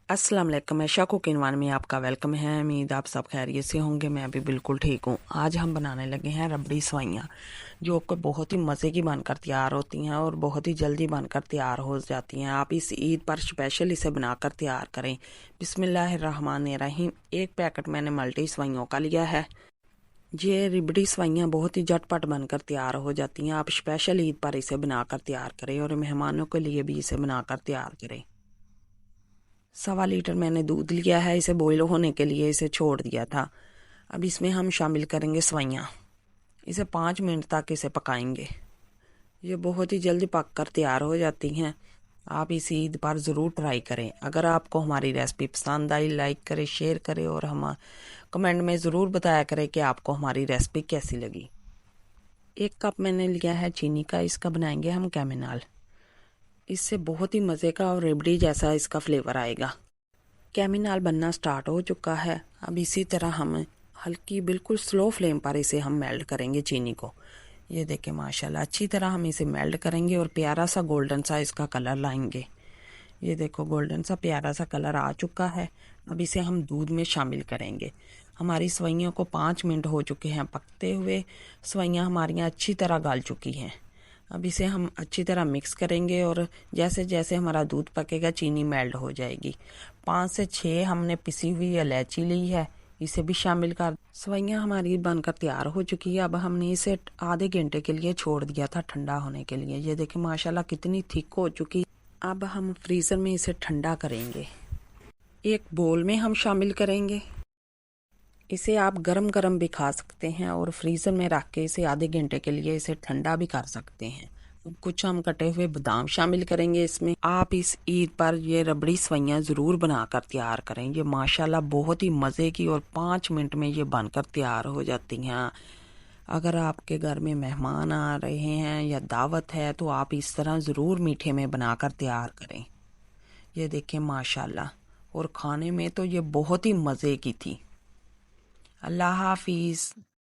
अस्सलाम वालेकुम। ऐशा cooking one में आपका वेलकम है। उम्मीद आप सब खैरियत से होंगे। मैं भी बिल्कुल ठीक हूँ। आज हम बनाने लगे हैं रबड़ी सवाइयाँ, जो कि बहुत ही मज़े की बनकर तैयार होती हैं और बहुत ही जल्दी बनकर तैयार हो जाती हैं। आप इस ईद पर स्पेशल इसे बनाकर तैयार करें। बिस्मिल्लाहिर्रहमानिर्रहीम। एक पैकेट मैंने मल्टी सवाइयों का लिया है। ये रबड़ी सवाइयाँ बहुत ही झटपट बनकर तैयार हो जाती हैं। आप स्पेशल ईद पर इसे बनाकर तैयार करें और मेहमानों के लिए भी इसे बनाकर तैयार करें। 1.25 लीटर मैंने दूध लिया है। इसे बॉईल होने के लिए इसे छोड़ दिया था। अब इसमें हम शामिल करेंगे सवाइयाँ। इसे 5 मिनट तक इसे पकाएंगे। ये बहुत ही जल्दी पक कर तैयार हो जाती हैं। आप इस ईद पर ज़रूर ट्राई करें। अगर आपको हमारी रेसिपी पसंद आई, लाइक करें, शेयर करें और हम कमेंट में ज़रूर बताया करें कि आपको हमारी रेसिपी कैसी लगी। 1 कप मैंने लिया है चीनी का। इसका बनाएंगे हम कैमेनाल। इससे बहुत ही मज़े का और रबड़ी जैसा इसका फ्लेवर आएगा। कैमिनाल बनना स्टार्ट हो चुका है। अब इसी तरह हम हल्की बिल्कुल स्लो फ्लेम पर इसे हम मेल्ट करेंगे चीनी को। ये देखें माशाल्लाह अच्छी तरह हम इसे मेल्ट करेंगे और प्यारा सा गोल्डन सा इसका कलर लाएंगे। ये देखो गोल्डन सा प्यारा सा कलर आ चुका है। अब इसे हम दूध में शामिल करेंगे। हमारी सवैयों को 5 मिनट हो चुके हैं पकते हुए। सवैयाँ हमारी अच्छी तरह गल चुकी हैं। अब इसे हम अच्छी तरह मिक्स करेंगे और जैसे जैसे हमारा दूध पकेगा चीनी मेल्ट हो जाएगी। 5 से 6 हमने पिसी हुई इलायची ली है, इसे भी शामिल कर। सवैयाँ हमारी बनकर तैयार हो चुकी है। अब हमने इसे आधे घंटे के लिए छोड़ दिया था ठंडा होने के लिए। ये देखें माशाल्लाह कितनी थिक हो चुकी। अब हम फ्रीज़र में इसे ठंडा करेंगे। एक बोल में हम शामिल करेंगे। इसे आप गरम गरम भी खा सकते हैं और फ्रीज़र में रख के इसे आधे घंटे के लिए इसे ठंडा भी कर सकते हैं। कुछ हम कटे हुए बादाम शामिल करेंगे इसमें। आप इस ईद पर ये रबड़ी सवैयाँ ज़रूर बनाकर तैयार करें। ये माशाल्लाह बहुत ही मज़े की और 5 मिनट में ये बनकर तैयार हो जाती हैं। अगर आपके घर में मेहमान आ रहे हैं या दावत है तो आप इस तरह ज़रूर मीठे में बनाकर तैयार करें। ये देखें माशाल्लाह, और खाने में तो ये बहुत ही मज़े की थी। अल्लाह हाफिज़।